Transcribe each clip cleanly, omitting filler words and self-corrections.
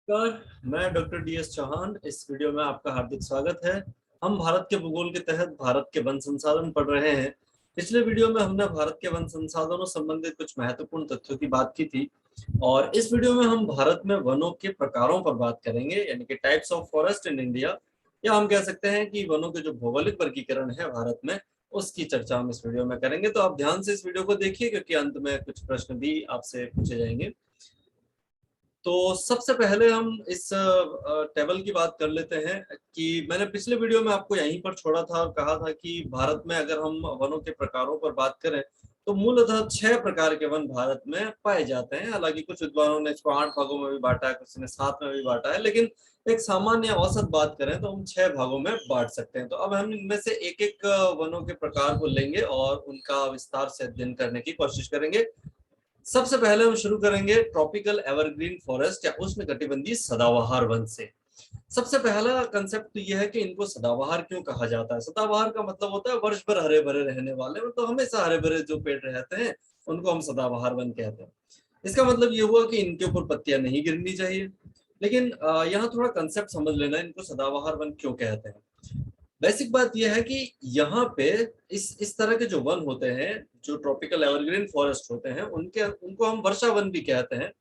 नमस्कार, मैं doctor DS Chauhan. इस वीडियो में आपका हार्दिक स्वागत है। हम भारत के भूगोल के तहत भारत के वन संसाधन पढ़ रहे हैं। पिछले वीडियो में हमने भारत के वन संसाधनों संबंधित कुछ महत्वपूर्ण तथ्यों की बात की थी और इस वीडियो में हम भारत में वनों के प्रकारों पर बात करेंगे, यानी कि types of forest in India, या हम कह सकते हैं कि वनों के जो भौगोलिक वर्गीकरण है भारत में, उसकी चर्चा हम इस वीडियो में करेंगे। तो आप ध्यान से इस वीडियो को देखिए क्योंकि अंत में कुछ प्रश्न भी आपसे पूछे जाएंगे। तो सबसे पहले हम इस टेबल की बात कर लेते हैं कि मैंने पिछले वीडियो में आपको यहीं पर छोड़ा था और कहा था कि भारत में अगर हम वनों के प्रकारों पर बात करें तो मूलतः 6 प्रकार के वन भारत में पाए जाते हैं। हालांकि कुछ विद्वानों ने इसको 8 भागों में भी बांटा है, कुछ ने 7 में भी बांटा है, लेकिन एक सामान्य औसत बात करें तो हम 6 भागों में बांट सकते हैं। तो अब हम इनमें से एक एक वनों के प्रकार को लेंगे और उनका विस्तार से अध्ययन करने की कोशिश करेंगे। सबसे पहले हम शुरू करेंगे ट्रॉपिकल एवरग्रीन फॉरेस्ट या उष्णकटिबंधीय सदाबहार वन से। सबसे पहला कंसेप्ट तो यह है कि इनको सदाबहार क्यों कहा जाता है। सदाबहार का मतलब होता है वर्ष भर हरे भरे रहने वाले, मतलब हमेशा हरे भरे जो पेड़ रहते हैं उनको हम सदाबहार वन कहते हैं। इसका मतलब ये हुआ कि इनके ऊपर पत्तियां नहीं गिरनी चाहिए। लेकिन यहाँ थोड़ा कंसेप्ट समझ लेना, इनको सदाबहार वन क्यों कहते हैं। बेसिक बात यह है कि यहाँ पे इस तरह के जो वन होते हैं, जो ट्रॉपिकल एवरग्रीन फॉरेस्ट होते हैं, उनके उनको हम वर्षा वन भी कहते हैं।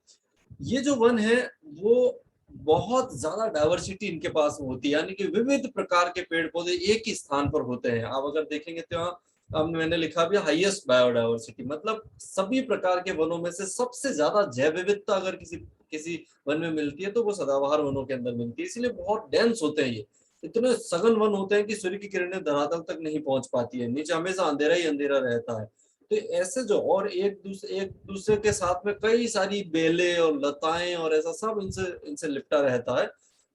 ये जो वन है वो बहुत ज्यादा डाइवर्सिटी इनके पास होती है, यानी कि विविध प्रकार के पेड़ पौधे एक ही स्थान पर होते हैं। आप अगर देखेंगे तो यहाँ मैंने लिखा भी हाईएस्ट बायोडाइवर्सिटी, मतलब सभी प्रकार के वनों में से सबसे ज्यादा जैव विविधता अगर किसी किसी वन में मिलती है तो वो सदाबहार वनों के अंदर मिलती है। इसलिए बहुत डेंस होते हैं ये, इतने सघन वन होते हैं कि सूर्य की किरणें धरातल तक नहीं पहुंच पाती है, नीचे हमेशा अंधेरा ही अंधेरा रहता है। तो ऐसे जो और एक दूसरे के साथ में कई सारी बेलें और लताएं और ऐसा सब इनसे इनसे लिपटा रहता है,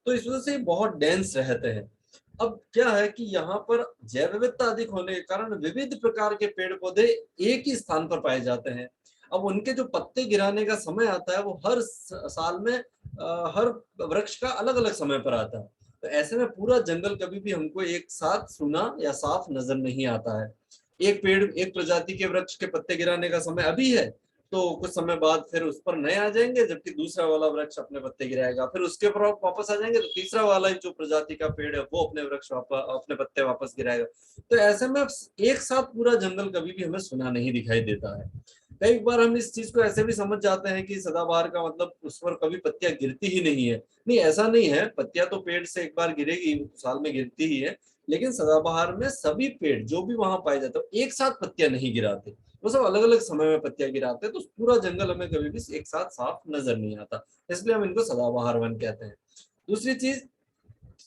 तो इस वजह से बहुत डेंस रहते हैं। अब क्या है कि यहाँ पर जैव विविधता अधिक होने के कारण विविध प्रकार के पेड़ पौधे एक ही स्थान पर पाए जाते हैं। अब उनके जो पत्ते गिराने का समय आता है वो हर साल में हर वृक्ष का अलग अलग समय पर आता है। तो ऐसे में पूरा जंगल कभी भी हमको एक साथ सूना या साफ नजर नहीं आता है। एक पेड़ एक प्रजाति के वृक्ष के पत्ते गिराने का समय अभी है, तो कुछ समय बाद फिर उस पर नए आ जाएंगे, जबकि दूसरा वाला वृक्ष अपने पत्ते गिराएगा, फिर उसके ऊपर वापस आ जाएंगे तो तीसरा वाला जो प्रजाति का पेड़ है वो अपने वृक्ष वापस अपने पत्ते वापस गिराएगा। तो ऐसे में एक साथ पूरा जंगल कभी भी हमें सुना नहीं दिखाई देता है। कई बार हम इस चीज को ऐसे भी समझ जाते हैं कि सदाबहार का मतलब उस पर कभी पत्तियां गिरती ही नहीं है। नहीं, ऐसा नहीं है, पत्तियां तो पेड़ से एक बार गिरेगी, साल में गिरती ही है। लेकिन सदाबहार में सभी पेड़ जो भी वहां पाए जाते हैं एक साथ पत्तियां नहीं गिराते, वो सब अलग अलग समय में पत्तियां गिराते हैं, तो पूरा जंगल हमें कभी भी एक साथ साफ नजर नहीं आता। इसलिए हम इनको सदाबहार वन कहते हैं। दूसरी चीज,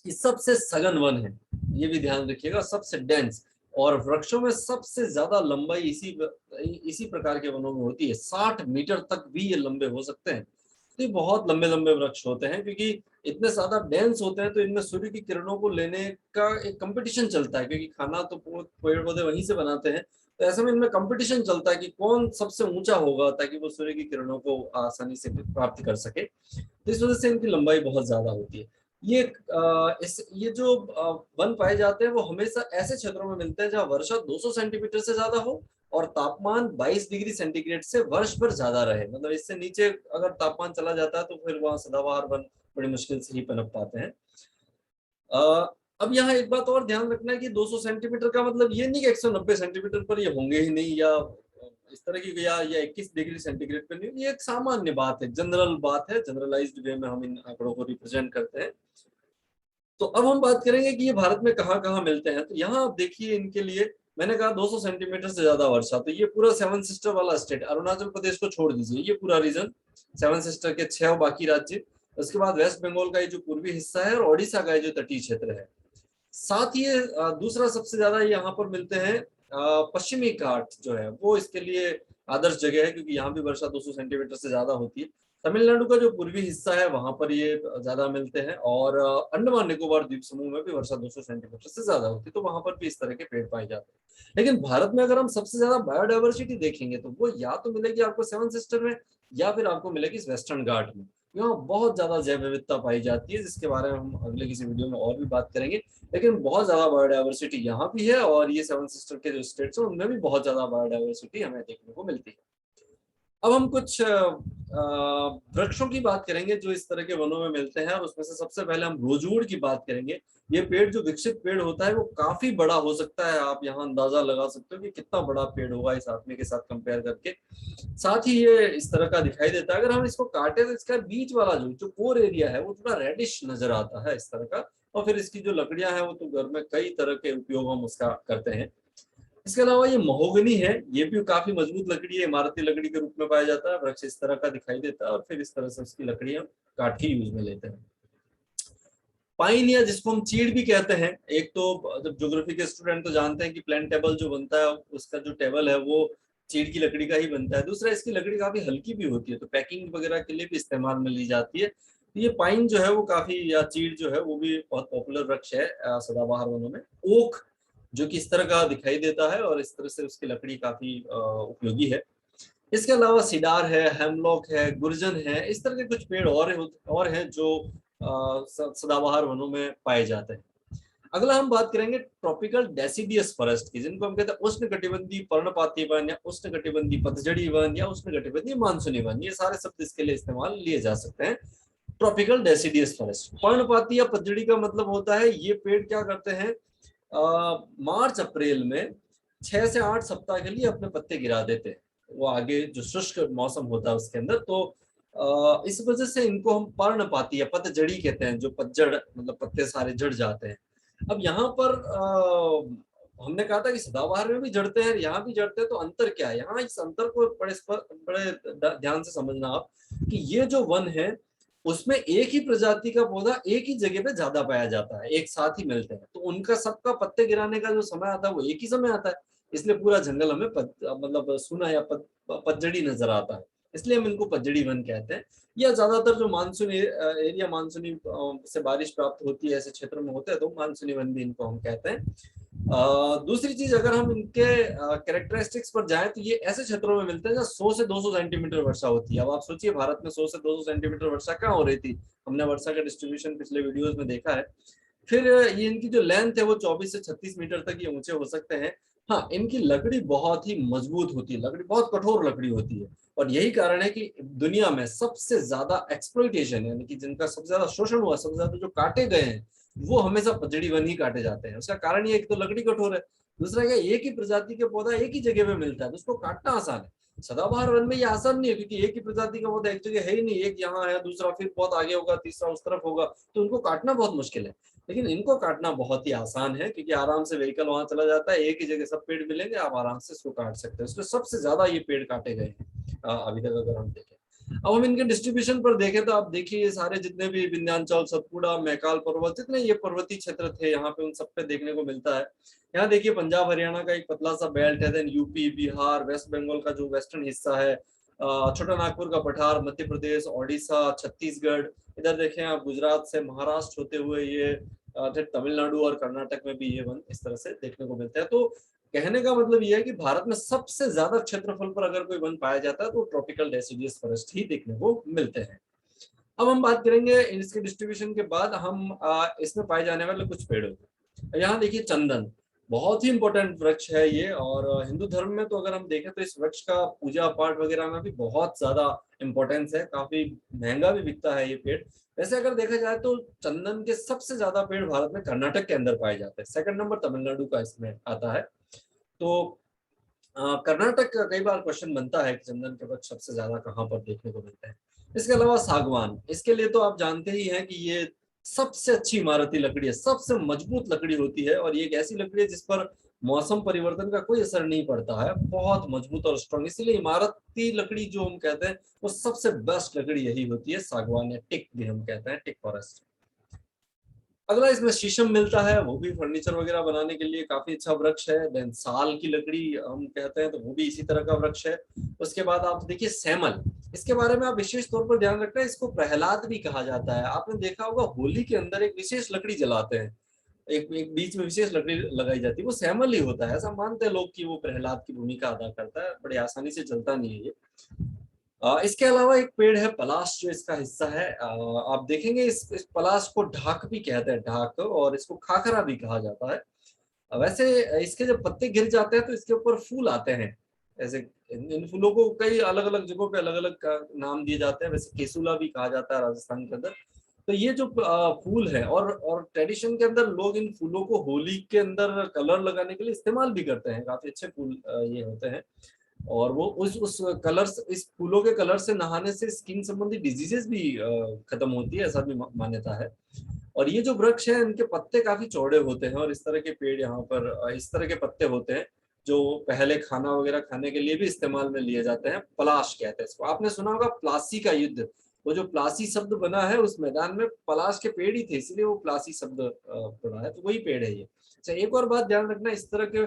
ये सबसे सघन वन है, ये भी ध्यान रखिएगा, सबसे डेंस। और वृक्षों में सबसे ज्यादा लंबाई इसी प्रकार के वनों में होती है। 60 मीटर तक भी ये लंबे हो सकते हैं। तो ये बहुत लंबे लंबे वृक्ष होते हैं क्योंकि इतने ज्यादा डेंस होते हैं, तो इनमें सूर्य की किरणों को लेने का एक कंपटीशन चलता है, क्योंकि खाना तो पेड़ पौधे वहीं से बनाते हैं। तो ऐसे में इनमें कंपटीशन चलता है कि कौन सबसे ऊंचा होगा ताकि वो सूर्य की किरणों को आसानी से प्राप्त कर सके। तो इस वजह से इनकी लंबाई बहुत ज्यादा होती है। ये जो वन पाए जाते हैं वो हमेशा ऐसे क्षेत्रों में मिलते हैं जहाँ वर्षा 200 सेंटीमीटर से ज्यादा हो और तापमान 22 डिग्री सेंटीग्रेड से वर्ष भर ज्यादा रहे। मतलब इससे नीचे अगर तापमान चला जाता है तो फिर वहां सदाबहार वन बड़ी मुश्किल से ही पनप पाते हैं। अब यहाँ एक बात और ध्यान रखना है कि 200 सेंटीमीटर का मतलब ये नहीं कि 190 सेंटीमीटर पर ये होंगे ही नहीं, या इस तरह की, या 21 डिग्री सेंटीग्रेड पर नहीं। ये एक सामान्य बात है, जनरल बात है, जनरलाइज्ड वे में हम इन आंकड़ों को रिप्रेजेंट करते हैं। तो अब हम बात करेंगे कि ये भारत में कहाँ कहाँ मिलते हैं। तो यहाँ आप देखिए, इनके लिए मैंने कहा 200 सेंटीमीटर से ज्यादा वर्षा, तो ये पूरा सेवन सिस्टर वाला स्टेट, अरुणाचल प्रदेश को छोड़ दीजिए, ये पूरा रीजन, सेवन सिस्टर के 6 बाकी राज्य। उसके बाद वेस्ट बंगाल का ये जो पूर्वी हिस्सा है और ओडिशा का ये जो तटीय क्षेत्र है। साथ ही दूसरा सबसे ज्यादा यहाँ पर मिलते हैं पश्चिमी घाट जो है, वो इसके लिए आदर्श जगह है क्योंकि यहाँ भी वर्षा 200 सेंटीमीटर से ज्यादा होती है। तमिलनाडु का जो पूर्वी हिस्सा है वहां पर ये ज्यादा मिलते हैं, और अंडमान निकोबार द्वीप समूह में भी वर्षा 200 सेंटीमीटर से ज्यादा होती है, तो वहां पर भी इस तरह के पेड़ पाए जाते हैं। लेकिन भारत में अगर हम सबसे ज्यादा बायोडाइवर्सिटी देखेंगे तो वो या तो मिलेगी आपको सेवन सिस्टर में, या फिर आपको मिलेगी वेस्टर्न घाट में। यहाँ बहुत ज्यादा जैव विविधता पाई जाती है, जिसके बारे में हम अगले किसी वीडियो में और भी बात करेंगे। लेकिन बहुत ज्यादा बायोडाइवर्सिटी यहाँ भी है, और ये सेवन सिस्टर के जो स्टेट्स हैं उनमें भी बहुत ज्यादा बायोडाइवर्सिटी हमें देखने को मिलती है। अब हम कुछ वृक्षों की बात करेंगे जो इस तरह के वनों में मिलते हैं, और उसमें से सबसे पहले हम रोजवुड की बात करेंगे। ये पेड़ जो विकसित पेड़ होता है वो काफी बड़ा हो सकता है, आप यहाँ अंदाजा लगा सकते हो कि कितना बड़ा पेड़ होगा इस आदमी के साथ कंपेयर करके। साथ ही ये इस तरह का दिखाई देता है, अगर हम इसको काटे तो इसका बीच वाला जो कोर एरिया है वो थोड़ा रेडिश नजर आता है इस तरह का। और फिर इसकी जो लकड़ियां हैं वो तो घर में कई तरह के उपयोग हम उसका करते हैं। इसके अलावा ये महोगनी है, ये भी काफी मजबूत लकड़ी है, इमारती लकड़ी के रूप में पाया जाता है। वृक्ष इस तरह का दिखाई देता है और फिर इस तरह से उसकी लकड़ियां काट के यूज में लेते हैं। पाइन, या जिसको हम चीड़ भी कहते हैं, एक तो जब ज्योग्राफी के स्टूडेंट तो जानते हैं कि प्लान टेबल जो बनता है उसका जो टेबल है वो चीड़ की लकड़ी का ही बनता है। दूसरा, इसकी लकड़ी काफी हल्की भी होती है, तो पैकिंग वगैरह के लिए भी इस्तेमाल में ली जाती है। तो ये पाइन जो है वो काफी, या चीड़ जो है वो भी बहुत पॉपुलर वृक्ष है सदाबहार वनों में। ओक जो कि इस तरह का दिखाई देता है और इस तरह से उसकी लकड़ी काफी उपयोगी है। इसके अलावा सिडार है, हेमलॉक है, गुर्जन है, इस तरह के कुछ पेड़ और हैं जो सदाबहार वनों में पाए जाते हैं। अगला हम बात करेंगे ट्रॉपिकल डेसिडियस फॉरेस्ट की, जिनको हम कहते हैं उष्णकटिबंधीय पर्णपाती वन, या उष्णकटिबंधीय पतझड़ी वन, या उष्णकटिबंधीय मानसूनी वन। ये सारे शब्द इसके लिए इस्तेमाल लिए जा सकते हैं। ट्रॉपिकल डेसिडियस फॉरेस्ट, पर्णपाती या पतझड़ी का मतलब होता है ये पेड़ क्या करते हैं, मार्च अप्रैल में 6 से 8 सप्ताह के लिए अपने पत्ते गिरा देते हैं, वो आगे जो शुष्क मौसम होता है उसके अंदर। तो इस वजह से इनको हम पर्णपाती या पतझड़ी कहते हैं, जो पतझड़ मतलब पत्ते सारे झड़ जाते हैं। अब यहाँ पर हमने कहा था कि सदाबहार में भी जड़ते हैं, यहाँ भी जड़ते हैं, तो अंतर क्या है यहाँ, इस अंतर को बड़े ध्यान से समझना आप, कि ये जो वन है उसमें एक ही प्रजाति का पौधा एक ही जगह पे ज्यादा पाया जाता है, एक साथ ही मिलते हैं, तो उनका सबका पत्ते गिराने का जो समय आता है वो एक ही समय आता है। इसलिए पूरा जंगल हमें मतलब सूना या पतझड़ी नजर आता है, इसलिए हम इनको पतझड़ी वन कहते हैं। या ज्यादातर जो मानसून एरिया, मानसूनी से बारिश प्राप्त होती है ऐसे क्षेत्रों में होते हैं, तो मानसूनी वन भी इनको हम कहते हैं। दूसरी चीज, अगर हम इनके कैरेक्टरिस्टिक्स पर जाएं तो ये ऐसे क्षेत्रों में मिलते हैं जहाँ 100 से 200 सेंटीमीटर वर्षा होती है। अब आप सोचिए भारत में 100 से 200 सेंटीमीटर वर्षा कहाँ हो रही थी, हमने वर्षा का डिस्ट्रीब्यूशन पिछले वीडियोस में देखा है। फिर ये इनकी जो लेंथ है वो 24 से 36 मीटर तक ये ऊंचे हो सकते हैं। हाँ, इनकी लकड़ी बहुत ही मजबूत होती है, लकड़ी बहुत कठोर लकड़ी होती है, और यही कारण है कि दुनिया में सबसे ज्यादा एक्सप्लॉइटेशन, यानी कि जिनका सबसे ज्यादा शोषण हुआ, सबसे ज्यादा जो काटे गए हैं वो हमेशा पतझड़ी वन ही काटे जाते हैं। उसका कारण ये, एक तो लकड़ी कठोर है, दूसरा क्या, एक ही प्रजाति के पौधा एक ही जगह पे मिलता है तो उसको काटना आसान है। सदाबहार वन में ये आसान नहीं है, क्योंकि एक ही प्रजाति का पौधा एक जगह है ही नहीं, एक यहाँ है, दूसरा फिर बहुत आगे होगा, तीसरा उस तरफ होगा, तो उनको काटना बहुत मुश्किल है। लेकिन इनको काटना बहुत ही आसान है, क्योंकि आराम से व्हीकल वहां चला जाता है, एक ही जगह सब पेड़ मिलेंगे, आप आराम से इसको काट सकते हैं। इसमें सबसे ज्यादा ये पेड़ काटे गए हैं अभी तक अगर हम देखें। अब हम इनके डिस्ट्रीब्यूशन पर देखें तो आप देखिए, ये सारे जितने भी विंध्याचल, सतपुड़ा, मैकाल पर्वत, जितने ये पर्वतीय क्षेत्र थे यहाँ पे, उन सब पे देखने को मिलता है। यहाँ देखिए पंजाब हरियाणा का एक पतला सा बेल्ट है, देन यूपी, बिहार, वेस्ट बंगाल का जो वेस्टर्न हिस्सा है, छोटा नागपुर का पठार, मध्य प्रदेश, ओडिशा, छत्तीसगढ़, इधर देखें आप गुजरात से महाराष्ट्र होते हुए ये फिर तमिलनाडु और कर्नाटक में भी ये वन इस तरह से देखने को मिलता है। तो कहने का मतलब ये है कि भारत में सबसे ज्यादा क्षेत्रफल पर अगर कोई वन पाया जाता है तो ट्रॉपिकल डेसिडियस फॉरेस्ट ही देखने को मिलते हैं। अब हम बात करेंगे इसके डिस्ट्रीब्यूशन के बाद, हम इसमें पाए जाने वाले कुछ पेड़ों की। यहाँ देखिए चंदन, बहुत ही इंपॉर्टेंट वृक्ष है ये, और हिंदू धर्म में तो अगर हम देखें तो इस वृक्ष का पूजा पाठ वगैरह में भी बहुत ज्यादा इंपॉर्टेंस है, काफी महंगा भी बिकता है ये पेड़। वैसे अगर देखा जाए तो चंदन के सबसे ज्यादा पेड़ भारत में कर्नाटक के अंदर पाए जाते हैं, सेकंड नंबर तमिलनाडु का इसमें आता है। तो कर्नाटक का कई बार क्वेश्चन बनता है कि चंदन के वृक्ष सबसे ज्यादा कहाँ पर देखने को मिलते हैं। इसके अलावा सागवान, इसके लिए तो आप जानते ही हैं कि ये सबसे अच्छी इमारती लकड़ी है, सबसे मजबूत लकड़ी होती है, और ये एक ऐसी लकड़ी है जिस पर मौसम परिवर्तन का कोई असर नहीं पड़ता है, बहुत मजबूत और स्ट्रॉन्ग। इसीलिए इमारती लकड़ी जो हम कहते हैं वो सबसे बेस्ट लकड़ी यही होती है, सागवान, या टिक भी हम कहते हैं, टिक फॉरेस्ट। अगला इसमें शीशम मिलता है, वो भी फर्नीचर वगैरह बनाने के लिए काफी अच्छा वृक्ष है। देन साल की लकड़ी हम कहते हैं, तो वो भी इसी तरह का वृक्ष है। उसके बाद आप देखिए सैमल, इसके बारे में आप विशेष तौर पर ध्यान रखना है, इसको प्रहलाद भी कहा जाता है। आपने देखा होगा होली के अंदर एक विशेष लकड़ी जलाते हैं, एक बीच में विशेष लकड़ी लगाई जाती है, वो सैमल ही होता है, ऐसा मानते हैं लोग कि वो प्रहलाद की भूमिका अदा करता है, बड़ी आसानी से जलता नहीं है ये। इसके अलावा एक पेड़ है पलाश, जो इसका हिस्सा है। आप देखेंगे इस पलाश को ढाक भी कहते हैं, ढाक, और इसको खाखरा भी कहा जाता है। वैसे इसके जब पत्ते गिर जाते हैं तो इसके ऊपर फूल आते हैं, ऐसे इन फूलों को कई अलग अलग जगहों पे अलग अलग नाम दिए जाते हैं, वैसे केसुला भी कहा जाता है राजस्थान के अंदर। तो ये जो फूल है, और ट्रेडिशन के अंदर लोग इन फूलों को होली के अंदर कलर लगाने के लिए इस्तेमाल भी करते हैं। काफी अच्छे फूल ये होते हैं, और वो उस कलर, इस फूलों के कलर से नहाने से स्किन संबंधी डिजीजेस भी खत्म होती है, ऐसा भी मान्यता है। और ये जो वृक्ष है, इनके पत्ते काफी चौड़े होते हैं, और इस तरह के पेड़ यहाँ पर इस तरह के पत्ते होते हैं जो पहले खाना वगैरह खाने के लिए भी इस्तेमाल में लिए जाते हैं। पलाश कहते हैं इसको। आपने सुना होगा प्लासी का युद्ध, वो जो प्लासी शब्द बना है उस मैदान में पलाश के पेड़ ही थे, इसलिए वो प्लासी शब्द पड़ा है, तो वही पेड़ है ये। अच्छा, एक और बात ध्यान रखना, इस तरह के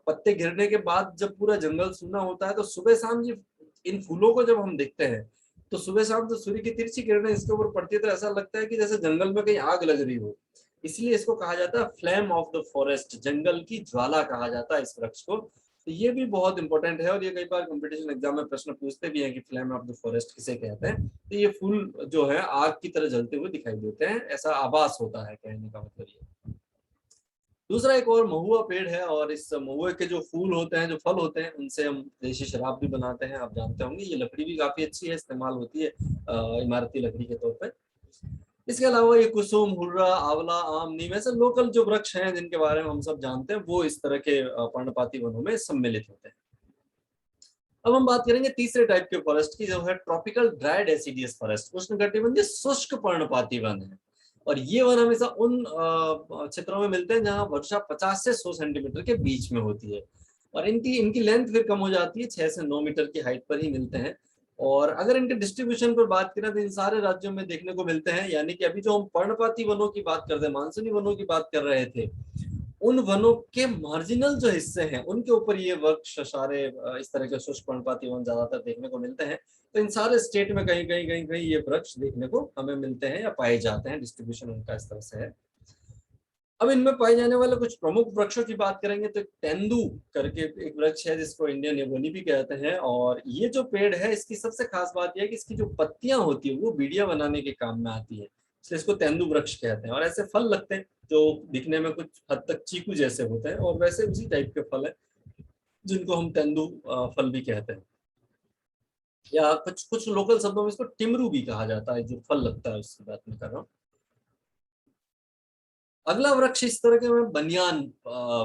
पत्ते गिरने के बाद जब पूरा जंगल सूना होता है, तो सुबह शाम ये इन फूलों को जब हम देखते हैं, तो सुबह शाम तो सूर्य की तिरछी किरणें इसके ऊपर पड़ती है, तो ऐसा लगता है कि जैसे जंगल में कहीं आग लग रही हो। इसलिए इसको कहा जाता है फ्लेम ऑफ द फॉरेस्ट, जंगल की ज्वाला कहा जाता है इस वृक्ष को। तो ये भी बहुत इंपॉर्टेंट है, और ये कई बार कंपटीशन एग्जाम में प्रश्न पूछते भी हैं कि फ्लेम ऑफ द फॉरेस्ट किसे कहते हैं। तो ये फूल जो है आग की तरह जलते हुए दिखाई देते हैं, ऐसा आभास होता है, कहने का मतलब ये। दूसरा एक और महुआ पेड़ है, और इस महुए के जो फूल होते हैं, जो फल होते हैं, उनसे हम देशी शराब भी बनाते हैं, आप जानते होंगे। ये लकड़ी भी काफी अच्छी है, इस्तेमाल होती है इमारती लकड़ी के तौर पर। इसके अलावा ये कुसुम, हुर्रा, आंवला, आम, नीम, ऐसे लोकल जो वृक्ष हैं जिनके बारे में हम सब जानते हैं, वो इस तरह के पर्णपाती वनों में सम्मिलित होते हैं। अब हम बात करेंगे तीसरे टाइप के फॉरेस्ट की, जो है ट्रॉपिकल ड्राई डेसिडियस फॉरेस्ट, उष्णकटिबंधीय शुष्क पर्णपाती वन है। और ये वन हमेशा उन क्षेत्रों में मिलते हैं जहां वर्षा 50 से 100 सेंटीमीटर के बीच में होती है, और इनकी इनकी लेंथ फिर कम हो जाती है, 6 से 9 मीटर की हाइट पर ही मिलते हैं। और अगर इनके डिस्ट्रीब्यूशन पर बात करें तो इन सारे राज्यों में देखने को मिलते हैं। यानी कि अभी जो हम पर्णपाती वनों की बात करते हैं, मानसूनी वनों की बात कर रहे थे, उन वनों के मार्जिनल जो हिस्से हैं उनके ऊपर ये वृक्ष सारे इस तरह के शुष्क पर्णपाती वन ज्यादातर देखने को मिलते हैं। तो इन सारे स्टेट में कहीं कहीं कहीं कहीं ये वृक्ष देखने को हमें मिलते हैं या पाए जाते हैं, डिस्ट्रीब्यूशन उनका इस तरह से है। अब इनमें पाए जाने वाले कुछ प्रमुख वृक्षों की बात करेंगे तो तेंदू करके एक वृक्ष है जिसको इंडियन एबोनी भी कहते हैं। और ये जो पेड़ है, इसकी सबसे खास बात यह है कि इसकी जो पत्तियां होती है वो बीड़िया बनाने के काम में आती है, इसलिए इसको तेंदू वृक्ष कहते हैं। और ऐसे फल लगते हैं जो दिखने में कुछ हद तक चीकू जैसे होते हैं, और वैसे उसी टाइप के फल है जिनको हम तेंदू फल भी कहते हैं, या कुछ कुछ लोकल शब्दों में इसको टिमरू भी कहा जाता है, जो फल लगता है उसकी बात मैं कर रहा हूँ। अगला वृक्ष इस तरह के में बनियान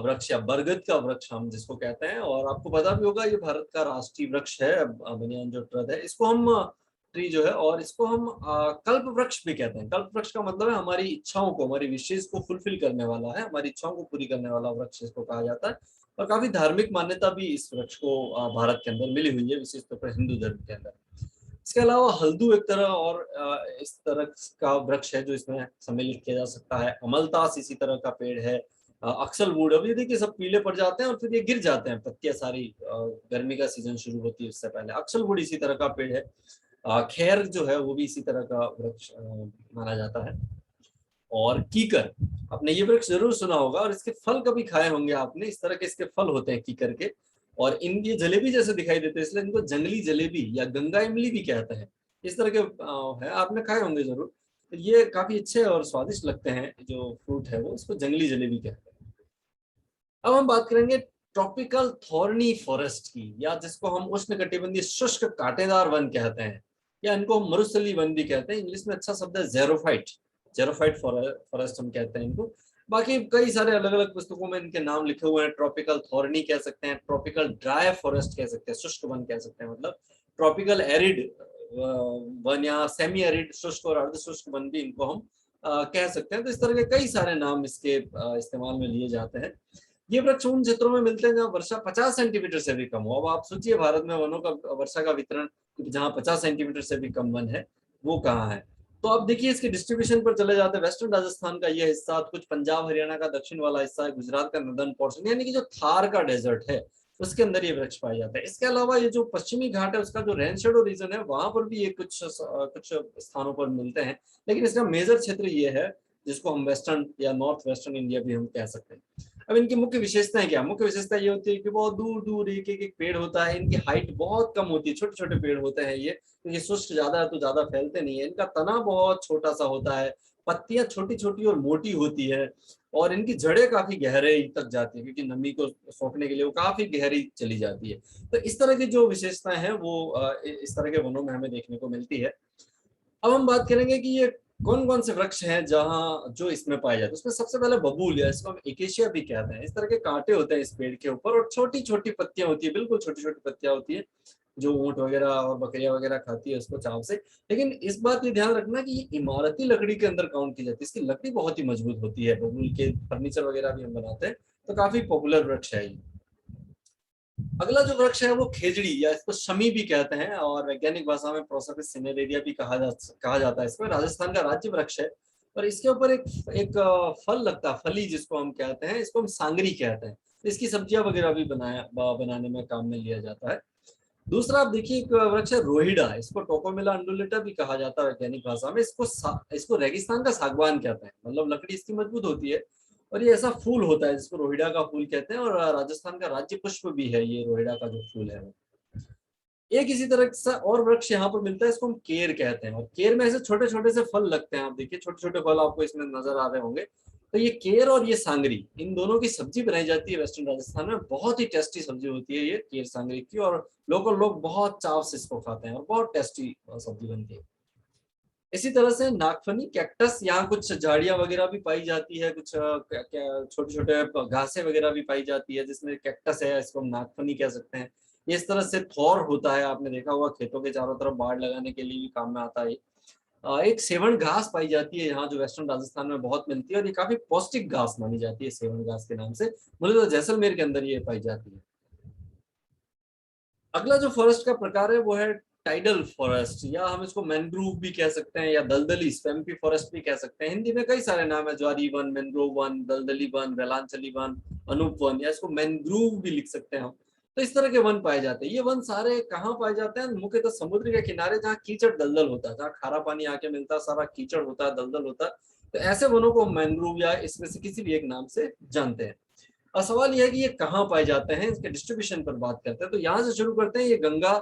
वृक्ष या बरगद का वृक्ष हम जिसको कहते हैं, और आपको पता भी होगा ये भारत का राष्ट्रीय वृक्ष है बनियान जो ट्रद है, इसको हम ट्री जो है, और इसको हम कल्प वृक्ष भी कहते हैं। कल्प वृक्ष का मतलब है हमारी इच्छाओं को, हमारी विशेष को फुलफिल करने वाला है, हमारी इच्छाओं को पूरी करने वाला वृक्ष इसको कहा जाता है। और काफी धार्मिक मान्यता भी इस वृक्ष को भारत के अंदर मिली हुई है, विशेष तौर पर हिंदू धर्म के अंदर। इसके अलावा हल्दू एक तरह और इस तरह का वृक्ष है जो इसमें सम्मिलित किया जा सकता है। अमलतास इसी तरह का पेड़ है। अक्सलवुड, अब ये देखिए सब पीले पड़ जाते हैं और फिर ये गिर जाते हैं, पत्तियां सारी गर्मी का सीजन शुरू होती है उससे पहले। अक्सलवुड इसी तरह का पेड़ है। खैर जो है वो भी इसी तरह का वृक्ष माना जाता है। और कीकर, आपने ये वृक्ष जरूर सुना होगा, और इसके फल कभी खाए होंगे आपने। इस तरह के इसके फल होते हैं कीकर के, और इन ये जलेबी जैसे दिखाई देते हैं, इसलिए इनको जंगली जलेबी या गंगा इमली भी कहते हैं। इस तरह के है, आपने खाए होंगे जरूर। तो ये काफी अच्छे और स्वादिष्ट लगते हैं, जो फ्रूट है वो, इसको जंगली जलेबी कहते हैं। अब हम बात करेंगे ट्रॉपिकल थॉर्नी फॉरेस्ट की, या जिसको हम उष्णकटिबंधीय शुष्क कांटेदार वन कहते हैं, या इनको हम मरुस्थलीय वन भी कहते हैं। इंग्लिश में अच्छा शब्द है जेरोफाइट, जेरोफाइट फॉरेस्ट हम कहते हैं इनको। बाकी कई सारे अलग अलग पुस्तकों में इनके नाम लिखे हुए हैं। ट्रॉपिकल थॉर्नी कह सकते हैं, ट्रॉपिकल ड्राई फॉरेस्ट कह सकते हैं, शुष्क वन कह सकते हैं, मतलब ट्रॉपिकल एरिड वन या सेमी एरिड शुष्क और अर्ध शुष्क वन भी इनको हम कह सकते हैं। तो इस तरह के कई सारे नाम इसके इस्तेमाल में लिए जाते हैं। ये वृक्ष उन क्षेत्रों में मिलते हैं जहाँ वर्षा 50 सेंटीमीटर से भी कम हो। अब आप सोचिए भारत में वनों का वर्षा का वितरण जहाँ 50 सेंटीमीटर से भी कम वन है वो कहाँ है। तो अब देखिए इसके डिस्ट्रीब्यूशन पर चले जाते हैं। वेस्टर्न राजस्थान का ये हिस्सा, कुछ पंजाब हरियाणा का दक्षिण वाला हिस्सा है, गुजरात का नदर्न पोर्शन, यानी कि जो थार का डेजर्ट है उसके अंदर ये वृक्ष पाए जाते हैं। इसके अलावा ये जो पश्चिमी घाट है उसका जो रेन शेडो रीजन है वहां पर भी ये कुछ स्थानों पर मिलते हैं, लेकिन इसका मेजर क्षेत्र ये है जिसको हम वेस्टर्न या नॉर्थ वेस्टर्न इंडिया भी हम कह सकते हैं। अब इनकी मुख्य विशेषताएं क्या? मुख्य विशेषता ये होती है कि बहुत दूर दूर एक एक पेड़ होता है, इनकी हाइट बहुत कम होती है, छोटे छोटे पेड़ होते हैं ये, तो ये शुष्क ज्यादा है तो ज्यादा फैलते नहीं है। इनका तना बहुत छोटा सा होता है, पत्तियां छोटी छोटी और मोटी होती है और इनकी जड़ें काफी गहरे तक जाती है, क्योंकि नमी को सोखने के लिए वो काफी गहरी चली जाती है। तो इस तरह की जो विशेषताएं हैं वो इस तरह के वनों में हमें देखने को मिलती है। अब हम बात करेंगे कि ये कौन कौन से वृक्ष हैं जहाँ जो इसमें पाए जाते हैं। उसमें सबसे पहले बबूल है, इसको हम एकेशिया भी कहते हैं। इस तरह के कांटे होते हैं इस पेड़ के ऊपर और छोटी छोटी पत्तियां होती है, बिल्कुल छोटी छोटी पत्तियां होती है, जो ऊंट वगैरह और बकरियां वगैरह खाती है उसको चाव से। लेकिन इस बात ये ध्यान रखना कि ये इमारती लकड़ी के अंदर काउंट की जाती है, इसकी लकड़ी बहुत ही मजबूत होती है। बबूल के फर्नीचर वगैरह भी हम बनाते हैं, तो काफी पॉपुलर वृक्ष है ये। अगला जो वृक्ष है वो खेजड़ी या इसको शमी भी कहते हैं और वैज्ञानिक भाषा में प्रोसोपिस सिनेरेरिया भी कहा जाता है। इसमें राजस्थान का राज्य वृक्ष है और इसके ऊपर एक एक फल लगता है, फली जिसको हम कहते हैं, इसको हम सांगरी कहते हैं। इसकी सब्जियां वगैरह भी बनाने में काम में लिया जाता है। दूसरा आप देखिए एक वृक्ष है रोहिड़ा, इसको टोकोमिला अंडुलेटा भी कहा जाता है वैज्ञानिक भाषा में। इसको रेगिस्तान का सागवान कहते हैं, मतलब लकड़ी इसकी मजबूत होती है और ये ऐसा फूल होता है जिसको रोहिड़ा का फूल कहते हैं और राजस्थान का राज्य पुष्प भी है ये रोहिड़ा का जो फूल है वो। एक इसी तरह का और वृक्ष यहाँ पर मिलता है, इसको हम केर कहते हैं और केर में ऐसे छोटे छोटे से फल लगते हैं। आप देखिए छोटे छोटे फल आपको इसमें नजर आ रहे होंगे। तो ये केर और ये सांगरी, इन दोनों की सब्जी बनाई जाती है वेस्टर्न राजस्थान में। बहुत ही टेस्टी सब्जी होती है ये केर सांगरी की और लोकल लोग बहुत चाव से इसको खाते हैं और बहुत टेस्टी सब्जी बनती है। इसी तरह से नागफनी कैक्टस, यहाँ कुछ झाड़ियां वगैरह भी पाई जाती है, कुछ छोटे छोटे घासें वगैरह भी पाई जाती है जिसमें कैक्टस है, इसको हम नागफनी कह सकते हैं। इस तरह से थौर होता है, आपने देखा होगा खेतों के चारों तरफ बाड़ लगाने के लिए भी काम में आता है। एक सेवण घास पाई जाती है यहाँ, जो वेस्टर्न राजस्थान में बहुत मिलती है और ये काफी पौष्टिक घास मानी जाती है सेवण घास के नाम से। मुझे तो जैसलमेर के अंदर ये पाई जाती है। अगला जो फॉरेस्ट का प्रकार है वो है टाइडल फॉरेस्ट, या हम इसको मैनग्रोव भी कह सकते हैं या दलदली स्वैम्पी फॉरेस्ट भी कह सकते हैं। हिंदी में कई सारे नाम है, ज्वारी वन, मैनग्रोव वन, दलदली वन, वेलांचली वन, अनूप वन, या इसको मैनग्रोव भी लिख सकते हैं हम। तो इस तरह के वन पाए जाते हैं। ये वन सारे कहाँ पाए जाते हैं? मुख्यतः समुद्र के किनारे जहाँ कीचड़ दलदल होता है, जहाँ खारा पानी आके मिलता है, सारा कीचड़ होता है, दलदल होता है। तो ऐसे वनों को मैनग्रोव या इसमें से किसी भी एक नाम से जानते हैं। और सवाल यह है कि ये कहाँ पाए जाते हैं, इसके डिस्ट्रीब्यूशन पर बात करते हैं। तो यहाँ से शुरू करते हैं। ये गंगा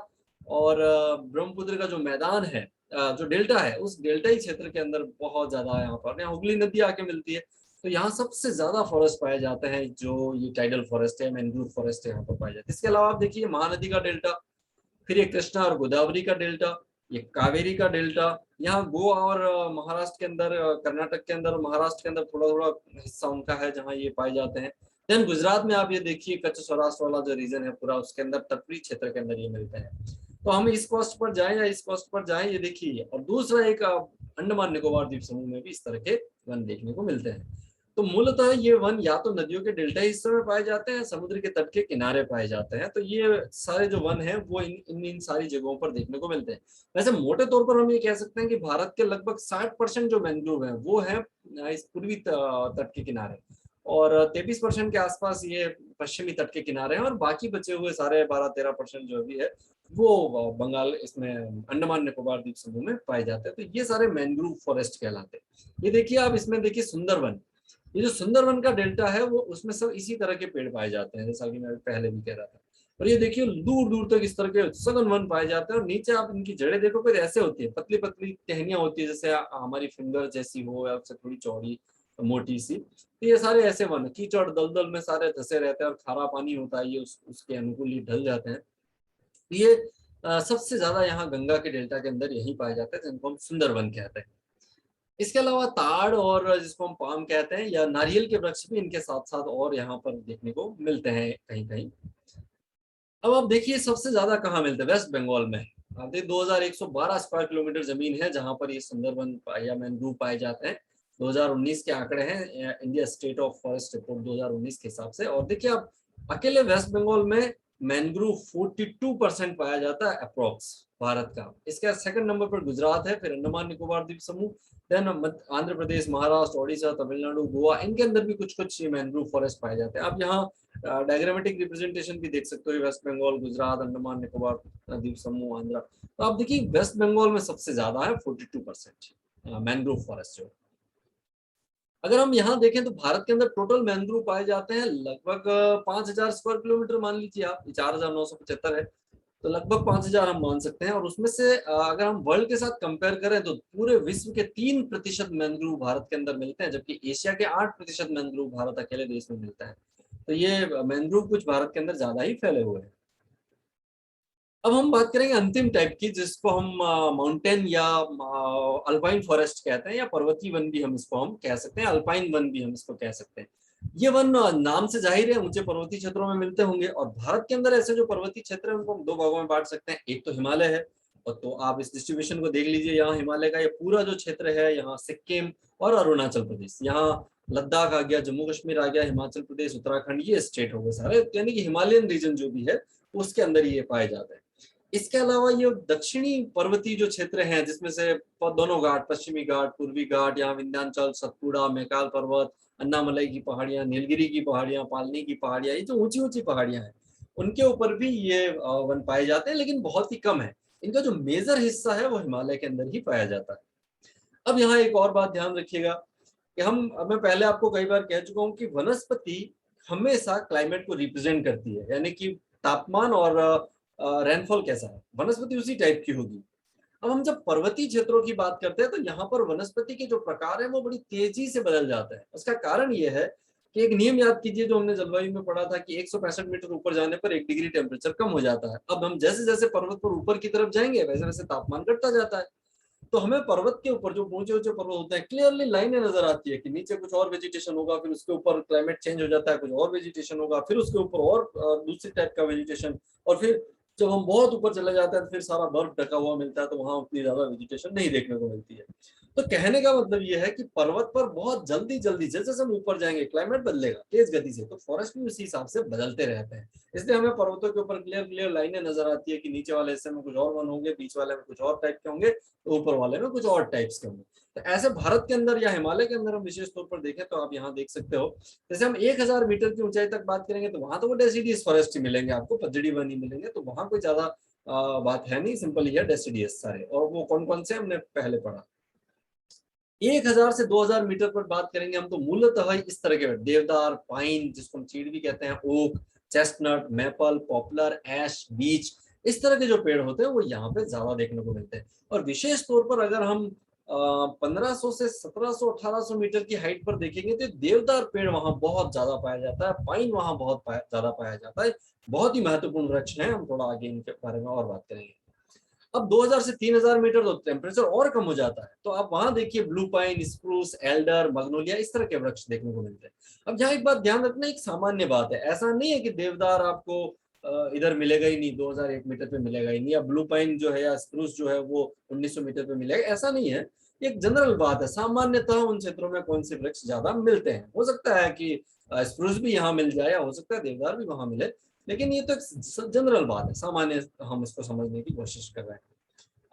और ब्रह्मपुत्र का जो मैदान है, जो डेल्टा है, उस डेल्टाई क्षेत्र के अंदर बहुत ज्यादा है। यहाँ हुगली नदी आके मिलती है। तो यहाँ सबसे ज्यादा फॉरेस्ट पाए जाते हैं, जो ये टाइडल फॉरेस्ट है, मैनग्रोव फॉरेस्ट है, यहाँ पर पाए जाते हैं। इसके अलावा आप देखिए महानदी का डेल्टा, फिर ये कृष्णा और गोदावरी का डेल्टा, ये कावेरी का डेल्टा। यहाँ गोवा और महाराष्ट्र के अंदर, कर्नाटक के अंदर और महाराष्ट्र के अंदर थोड़ा थोड़ा हिस्सा उनका है जहाँ ये पाए जाते हैं। देन गुजरात में आप ये देखिए कच्छ सौराष्ट्र वाला जो रीजन है पूरा, उसके अंदर तटवीय क्षेत्र के अंदर ये मिलते हैं। तो हम इस कोस्ट पर जाएं या इस कोस्ट पर जाएं, ये देखिए। और दूसरा एक अंडमान निकोबार द्वीप समूह में भी इस तरह के वन देखने को मिलते हैं। तो मूलतः ये वन या तो नदियों के डेल्टा हिस्से में पाए जाते हैं, समुद्र के तट के किनारे पाए जाते हैं। तो ये सारे जो वन हैं वो इन सारी जगहों पर देखने को मिलते हैं। वैसे मोटे तौर पर हम ये कह सकते हैं कि भारत के लगभग 60% जो मैंग्रोव है वो है इस पूर्वी तट के किनारे, और 23% के आसपास ये पश्चिमी तट के किनारे हैं, और बाकी बचे हुए सारे 12-13% जो भी है वो बंगाल, इसमें अंडमान निकोबार द्वीप समूह में पाए जाते हैं। तो ये सारे मैंग्रोव फॉरेस्ट कहलाते हैं। ये देखिए आप इसमें देखिए सुंदरवन, ये जो सुंदरवन का डेल्टा है वो उसमें सब इसी तरह के पेड़ पाए जाते हैं, जैसा कि मैं पहले भी कह रहा था। और ये देखिए दूर दूर तक इस तरह के सघन वन पाए जाते हैं। और नीचे आप इनकी जड़ें देखो, फिर ऐसे होती है, पतली पतली टहनियां होती है, जैसे हमारी फिंगर जैसी हो या उससे थोड़ी चौड़ी मोटी सी। तो ये सारे ऐसे वन कीचड़ दलदल में सारे धसे रहते हैं और खारा पानी होता है, ये उसके अनुकूल ही ढल जाते हैं। ये सबसे ज्यादा यहाँ गंगा के डेल्टा के अंदर यही पाए जाते हैं, जिनको हम सुंदरवन कहते हैं। इसके अलावा ताड़ और जिसको हम पाम कहते हैं या नारियल के वृक्ष भी इनके साथ साथ और यहाँ पर देखने को मिलते हैं कहीं कहीं। अब आप देखिए सबसे ज्यादा कहाँ मिलते हैं? वेस्ट बंगाल में। आप देखिए 2112 स्क्वायर किलोमीटर जमीन है जहां पर ये सुंदरवन या मैंग्रोव पाए जाते हैं। 2019 के आंकड़े हैं, India state of forest report 2019 के हिसाब से। और देखिए आप अकेले वेस्ट बंगाल में मैंग्रोव 42% पाया जाता है अप्रोक्स भारत का। इसके सेकंड नंबर पर गुजरात है, फिर अंडमान निकोबार द्वीप समूह, देन आंध्र प्रदेश, महाराष्ट्र, ओडिशा, तमिलनाडु, गोवा, इनके अंदर भी कुछ कुछ मैंग्रोव फॉरेस्ट पाए जाते हैं। आप यहाँ डायग्रामेटिक रिप्रेजेंटेशन भी देख सकते हो, वेस्ट बंगाल, गुजरात, अंडमान निकोबार द्वीप समूह, आंध्र। तो आप देखिए वेस्ट बंगाल में सबसे ज्यादा है 42% मैंग्रोव फॉरेस्ट जो। अगर हम यहाँ देखें तो भारत के अंदर टोटल मैंग्रोव पाए जाते हैं लगभग 5000 स्क्वायर किलोमीटर मान लीजिए आप, 4975 है। तो लगभग 5,000 हम मान सकते हैं। और उसमें से अगर हम वर्ल्ड के साथ कंपेयर करें तो पूरे विश्व के 3% मैंग्रोव भारत के अंदर मिलते हैं, जबकि एशिया के 8% मैंग्रोव भारत अकेले देश में मिलता है। तो ये मैंग्रोव कुछ भारत के अंदर ज्यादा ही फैले हुए हैं। अब हम बात करेंगे अंतिम टाइप की, जिसको हम माउंटेन या अल्पाइन फॉरेस्ट कहते हैं, या पर्वतीय वन भी हम इसको हम कह सकते हैं, अल्पाइन वन भी हम इसको कह सकते हैं। ये वन नाम से जाहिर है ऊंचे पर्वतीय क्षेत्रों में मिलते होंगे। और भारत के अंदर ऐसे जो पर्वतीय क्षेत्र है उनको हम दो भागों में बांट सकते हैं। एक तो हिमालय है, और तो आप इस डिस्ट्रीब्यूशन को देख लीजिए, यहाँ हिमालय का ये पूरा जो क्षेत्र है, यहाँ सिक्किम और अरुणाचल प्रदेश, यहाँ लद्दाख आ गया, जम्मू कश्मीर आ गया, हिमाचल प्रदेश, उत्तराखंड, ये स्टेट हो गए सारे, यानी कि हिमालयन रीजन जो भी है उसके अंदर ये पाए जाते हैं। इसके अलावा ये दक्षिणी पर्वतीय जो क्षेत्र हैं, जिसमें से दोनों घाट, पश्चिमी घाट, पूर्वी घाट, यहाँ विंध्याचल, सतपुड़ा, मैकाल पर्वत, अन्नामलई की पहाड़ियां, नीलगिरी की पहाड़ियां, पालनी की पहाड़ियां, ये जो ऊंची ऊंची पहाड़ियां हैं उनके ऊपर भी ये वन पाए जाते हैं, लेकिन बहुत ही कम है। इनका जो मेजर हिस्सा है वो हिमालय के अंदर ही पाया जाता है। अब यहाँ एक और बात ध्यान रखिएगा कि मैं पहले आपको कई बार कह चुका हूँ कि वनस्पति हमेशा क्लाइमेट को रिप्रेजेंट करती है, यानी कि तापमान और रेनफॉल कैसा है, वनस्पति उसी टाइप की होगी। अब हम जब पर्वतीय क्षेत्रों की बात करते हैं तो यहाँ पर वनस्पति के जो प्रकार है वो बड़ी तेजी से बदल जाते हैं। उसका कारण ये है कि एक नियम याद कीजिए जो हमने जलवायु में पढ़ा था कि 165 मीटर ऊपर जाने पर 1 डिग्री टेम्परेचर कम हो जाता है। अब हम जैसे जैसे पर्वत पर ऊपर की तरफ जाएंगे वैसे वैसे तापमान घटता जाता है। तो हमें पर्वत के ऊपर जो ऊंचे ऊंचे पर्वत होते हैं क्लियरली लाइनें नजर आती है कि नीचे कुछ और वेजिटेशन होगा, फिर उसके ऊपर क्लाइमेट चेंज हो जाता है, कुछ और वेजिटेशन होगा, फिर उसके ऊपर और दूसरी टाइप का वेजिटेशन, और फिर जब हम बहुत ऊपर चले जाते हैं तो फिर सारा बर्फ ढका हुआ मिलता है, तो वहां उतनी ज्यादा वेजिटेशन नहीं देखने को मिलती है। तो कहने का मतलब ये है कि पर्वत पर बहुत जल्दी जल्दी जैसे जैसे हम ऊपर जाएंगे क्लाइमेट बदलेगा तेज गति से, तो फॉरेस्ट भी उसी हिसाब से बदलते रहते हैं। इसलिए हमें पर्वतों के ऊपर क्लियर क्लियर लाइनें नजर आती है कि नीचे वाले हिस्से में कुछ और वन होंगे, बीच वाले में कुछ और टाइप के होंगे, तो ऊपर वाले में कुछ और टाइप्स के होंगे। तो ऐसे भारत के अंदर या हिमालय के अंदर हम विशेष तौर पर देखें तो आप यहाँ देख सकते हो, जैसे हम 1,000 मीटर की ऊंचाई तक बात करेंगे तो वहां तो वो डेसिडियस फॉरेस्ट ही मिलेंगे आपको, पतझड़ी वन ही मिलेंगे, तो वहां कोई ज्यादा बात है नहीं, सिंपल ही है डेसिडियस सारे। और वो कौन कौन से हमने पहले पढ़ा। 1,000 से 2,000 मीटर पर बात करेंगे हम तो मूलतः इस तरह के देवदार, पाइन जिसको हम चीड़ भी कहते हैं, ओक, चेस्टनट, मैपल, पॉपुलर, ऐश, बीच, इस तरह के जो पेड़ होते हैं वो यहाँ पे ज्यादा देखने को मिलते हैं। और विशेष तौर पर अगर हम 1500 से 1700 1800 मीटर की हाइट पर देखेंगे तो देवदार पेड़ वहां बहुत ज्यादा पाया जाता है, पाइन वहां बहुत ज्यादा पाया जाता है। बहुत ही महत्वपूर्ण वृक्ष है, हम थोड़ा आगे इनके बारे में और बात करेंगे। अब 2000 से 3000 मीटर तो टेम्परेचर और कम हो जाता है, तो आप वहां देखिए ब्लू पाइन, स्प्रूस, एल्डर, मग्नोलिया, इस तरह के वृक्ष देखने को मिलते हैं। अब यहाँ एक बात ध्यान रखना, एक सामान्य बात है, ऐसा नहीं है कि देवदार आपको इधर मिलेगा ही नहीं, 2001 मीटर पे मिलेगा ही नहीं, या ब्लू पाइन जो है या स्प्रूस जो है वो 1900 मीटर पे मिलेगा, ऐसा नहीं है। एक जनरल बात है, सामान्यतः उन क्षेत्रों में कौन से वृक्ष ज्यादा मिलते हैं। हो सकता है कि स्प्रूस भी यहाँ मिल जाए, या हो सकता है देवदार भी वहां मिले, लेकिन ये तो एक जनरल बात है, सामान्य हम इसको समझने की कोशिश कर रहे हैं।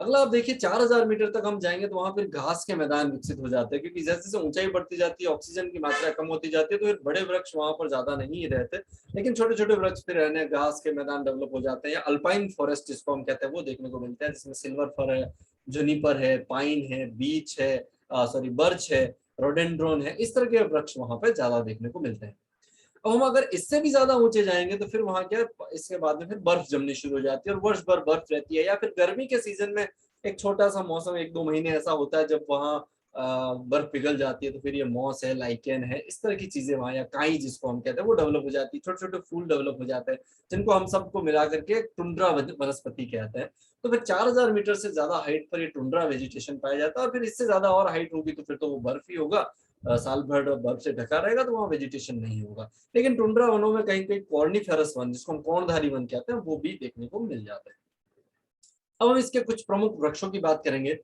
अगला आप देखिए 4,000 मीटर तक हम जाएंगे तो वहां फिर घास के मैदान विकसित हो जाते हैं, क्योंकि जैसे जैसे ऊंचाई बढ़ती जाती है ऑक्सीजन की मात्रा कम होती जाती है, तो फिर बड़े वृक्ष वहां पर ज्यादा नहीं रहते, लेकिन छोटे छोटे वृक्ष फिर रहने, घास के मैदान डेवलप हो जाते हैं, या अल्पाइन फॉरेस्ट जिसको हम कहते हैं वो देखने को मिलता है, जिसमें सिल्वर फर है, जुनिपर है, पाइन है, बीच है, सॉरी बर्च है, रोडेंड्रोन है, इस तरह के वृक्ष वहां पर ज्यादा देखने को मिलते हैं। अब हम अगर इससे भी ज्यादा ऊंचे जाएंगे तो फिर वहां क्या, इसके बाद में फिर बर्फ जमनी शुरू हो जाती है और वर्ष भर बर्फ रहती है, या फिर गर्मी के सीजन में एक छोटा सा मौसम 1-2 महीने ऐसा होता है जब वहाँ बर्फ पिघल जाती है, तो फिर ये मॉस है, लाइकेन है, इस तरह की चीजें वहाँ, या काई जिसको हम कहते हैं वो डेवलप हो जाती है, छोटे छोटे फूल डेवलप हो जाते हैं, जिनको हम सबको मिला करके टुंड्रा वनस्पति कहते हैं। तो फिर 4,000 मीटर से ज्यादा हाइट पर ये टुंड्रा वेजिटेशन पाया जाता है, और फिर इससे ज्यादा और हाइट होगी तो फिर तो वो बर्फ ही होगा, साल भर बर्फ से ढका रहेगा, तो वहाँ वेजिटेशन नहीं होगा। लेकिन टुंड्रा वनों में कहीं कहीं कॉर्निफेरस वन जिसको हम कौड़धारी वन कहते हैं वो भी देखने को मिल जाते हैं। अब हम इसके कुछ प्रमुख वृक्षों की बात करेंगे,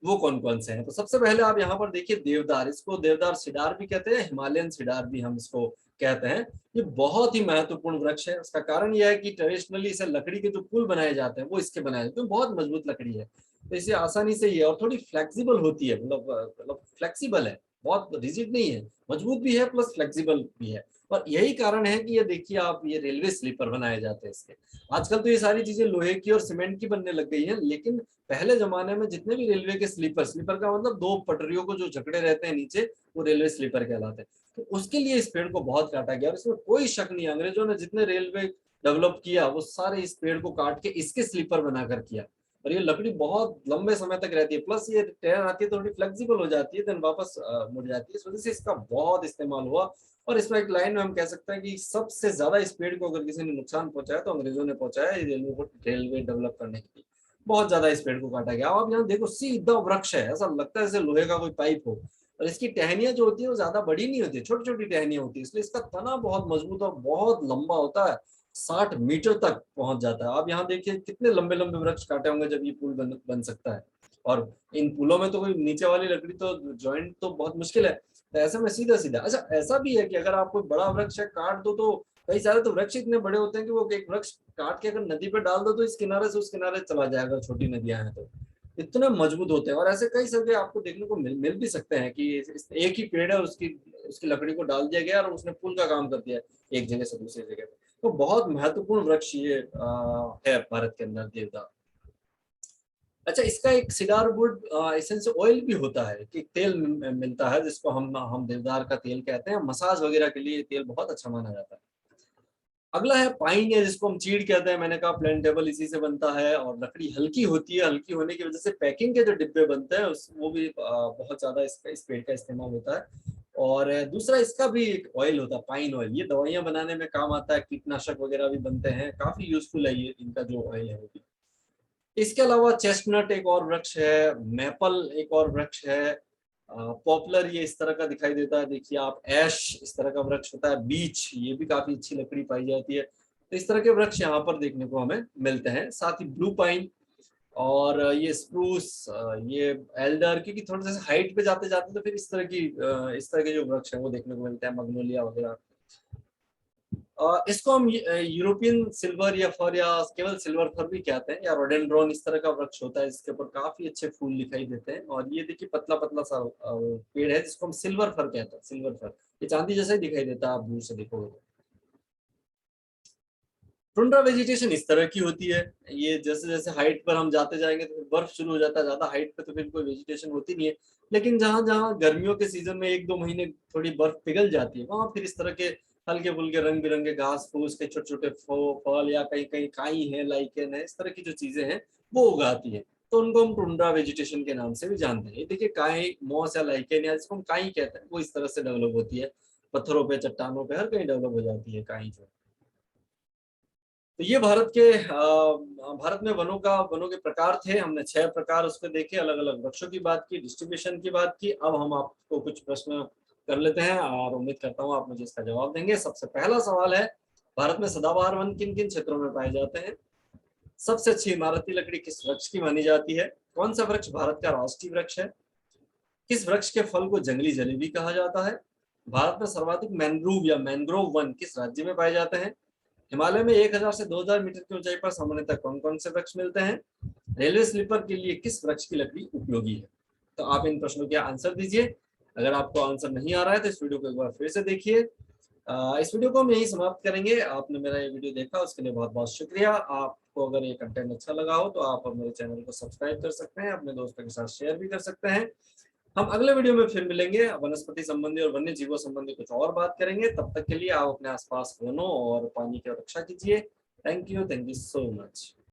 वो कौन कौन से हैं। तो सबसे पहले आप यहाँ पर देखिए देवदार, इसको देवदार सिडार भी कहते हैं, हिमालयन सिडार भी हम इसको कहते हैं। ये बहुत ही महत्वपूर्ण वृक्ष है। उसका कारण यह है कि ट्रेडिशनली इसे लकड़ी के जो पुल बनाए जाते हैं वो इसके बनाए जाते हैं, बहुत मजबूत लकड़ी है, तो इसे आसानी से, ये और थोड़ी फ्लेक्सिबल होती है, मतलब फ्लेक्सिबल है, बहुत रिजिड नहीं है, मजबूत भी है प्लस फ्लेक्सिबल भी है। और यही कारण है कि ये देखिए आप, ये रेलवे स्लीपर बनाए जाते हैं इसके। आजकल तो ये सारी चीजें लोहे की और सीमेंट की बनने लग गई हैं, लेकिन पहले जमाने में जितने भी रेलवे के स्लीपर, स्लीपर का मतलब दो पटरियों को जो जकड़े रहते हैं नीचे, वो रेलवे स्लीपर कहलाते हैं। तो उसके लिए इस पेड़ को बहुत काटा गया, और इसमें कोई शक नहीं, अंग्रेजों ने जितने रेलवे डेवलप किया वो सारे इस पेड़ को काट के इसके स्लीपर बनाकर किया। और ये लकड़ी बहुत लंबे समय तक रहती है, प्लस ये ट्रेन आती है तो थोड़ी फ्लेक्सिबल हो जाती है, देन वापस मुड़ जाती है। इस वजह से इसका बहुत इस्तेमाल हुआ। और इसमें एक लाइन में हम कह सकते हैं कि सबसे ज्यादा इस पेड़ को अगर किसी ने नुकसान पहुंचाया तो अंग्रेजों ने पहुंचाया, रेलवे डेवलप करने के लिए बहुत ज्यादा इस पेड़ को काटा गया। आप यहाँ देखो सीधा वृक्ष है, ऐसा लगता है जैसे लोहे का कोई पाइप हो। और इसकी टहनियां जो होती है वो ज्यादा बड़ी नहीं होती, छोटी छोटी टहनियां होती है, इसलिए इसका तना बहुत मजबूत और बहुत लंबा होता है, 60 मीटर तक पहुंच जाता है। आप यहाँ देखिए कितने लंबे लंबे वृक्ष काटे होंगे जब ये पुल बन सकता है। और इन पुलों में तो कोई नीचे वाली लकड़ी तो जॉइंट तो बहुत मुश्किल है, तो ऐसे में सीधा सीधा। अच्छा ऐसा भी है कि अगर आप कोई बड़ा वृक्ष है काट दो तो कई सारे तो वृक्ष इतने बड़े होते हैं कि वो एक वृक्ष काट के अगर नदी पे डाल दो तो इस किनारे से उस किनारे चला जाएगा, छोटी नदियां हैं तो इतने मजबूत होते हैं। और ऐसे कई सारे आपको देखने को मिल भी सकते हैं कि एक ही पेड़ है, उसकी उसकी लकड़ी को डाल दिया गया और उसने पुल का काम कर दिया एक जगह से दूसरी जगह पे। तो बहुत महत्वपूर्ण वृक्ष ये है भारत के अंदर, देवदार। अच्छा इसका एक सिडार वुड एसेंस ऑयल भी होता है कि तेल मिलता है, जिसको हम देवदार का तेल कहते हैं। मसाज वगैरह के लिए तेल बहुत अच्छा माना जाता है। अगला है पाइन, है जिसको हम चीड़ कहते हैं। मैंने कहा प्लेंटेबल इसी से बनता है और लकड़ी हल्की होती है, हल्की होने की वजह से पैकिंग के जो डिब्बे बनते हैं वो भी बहुत ज्यादा इस पेड़ का इस्तेमाल होता है। और दूसरा इसका भी एक ऑयल होता है पाइन ऑयल, ये दवाइयां बनाने में काम आता है, कीटनाशक वगैरह भी बनते हैं, काफी यूजफुल है ये, इनका जो ऑयल है वो भी। इसके अलावा चेस्टनट एक और वृक्ष है, मैपल एक और वृक्ष है, पॉपुलर ये इस तरह का दिखाई देता है, देखिए आप, ऐश इस तरह का वृक्ष होता है, बीच ये भी काफी अच्छी लकड़ी पाई जाती है। तो इस तरह के वृक्ष यहाँ पर देखने को हमें मिलते हैं। साथ ही ब्लू पाइन और ये स्प्रूस, ये एल्डर, क्योंकि थोड़ा सा हाइट पे जाते जाते तो फिर इस तरह के जो वृक्ष हैं वो देखने को मिलते हैं, मग्नोलिया वगैरह। इसको हम यूरोपियन सिल्वर या फर या केवल सिल्वर फर भी कहते हैं, या रोडेंड्रॉन इस तरह का वृक्ष होता है, इसके ऊपर काफी अच्छे फूल दिखाई देते हैं। और ये देखिए पतला पतला सा पेड़ है जिसको हम सिल्वर फर कहते हैं, सिल्वर फर। ये चांदी जैसा ही दिखाई देता है आप दूर से देखोगे तो। टुंड्रा वेजिटेशन इस तरह की होती है, ये जैसे जैसे हाइट पर हम जाते जाएंगे तो फिर बर्फ शुरू हो जाता है, ज्यादा हाइट पे तो फिर कोई वेजिटेशन होती नहीं है। लेकिन जहां जहां गर्मियों के सीजन में 1-2 महीने थोड़ी बर्फ पिघल जाती है, वहां फिर इस तरह के हल्के फुल्के रंग बिरंगे घास फूस के छोटे छोटे फल या कहीं कहीं काई है, लाइकेन है, इस तरह की जो चीजें हैं वो उगाती है। तो उनको हम टुंड्रा वेजिटेशन के नाम से भी जानते हैं। ये देखिए काई, मॉस या लाइकेन या जिसको हम काई कहते हैं, वो इस तरह से डेवलप होती है, पत्थरों पे चट्टानों पे हर कहीं डेवलप हो जाती है काई जो। तो ये भारत में वनों के प्रकार थे। हमने 6 प्रकार उसके देखे, अलग अलग वृक्षों की बात की, डिस्ट्रीब्यूशन की बात की। अब हम आपको कुछ प्रश्न कर लेते हैं और उम्मीद करता हूँ आप मुझे इसका जवाब देंगे। सबसे पहला सवाल है, भारत में सदाबहार वन किन किन क्षेत्रों में पाए जाते हैं? सबसे अच्छी इमारती लकड़ी किस वृक्ष की मानी जाती है? कौन सा वृक्ष भारत का राष्ट्रीय वृक्ष है? किस वृक्ष के फल को जंगली जलेबी कहा जाता है? भारत में सर्वाधिक मैंग्रोव या मैंग्रोव वन किस राज्य में पाए जाते हैं? हिमालय में 1000 से 2000 मीटर की ऊंचाई पर सामान्यतः कौन कौन से वृक्ष मिलते हैं? रेलवे स्लीपर के लिए किस वृक्ष की लकड़ी उपयोगी है? तो आप इन प्रश्नों के आंसर दीजिए। अगर आपको आंसर नहीं आ रहा है तो इस वीडियो को एक बार फिर से देखिए। इस वीडियो को हम यही समाप्त करेंगे। आपने मेरा ये वीडियो देखा उसके लिए बहुत बहुत शुक्रिया। आपको अगर ये कंटेंट अच्छा लगा हो तो आप मेरे चैनल को सब्सक्राइब कर सकते हैं, अपने दोस्तों के साथ शेयर भी कर सकते हैं। हम अगले वीडियो में फिर मिलेंगे, वनस्पति संबंधी और वन्य जीवों संबंधी कुछ और बात करेंगे। तब तक के लिए आप अपने आसपास वनों और पानी की रक्षा कीजिए। Thank you so much.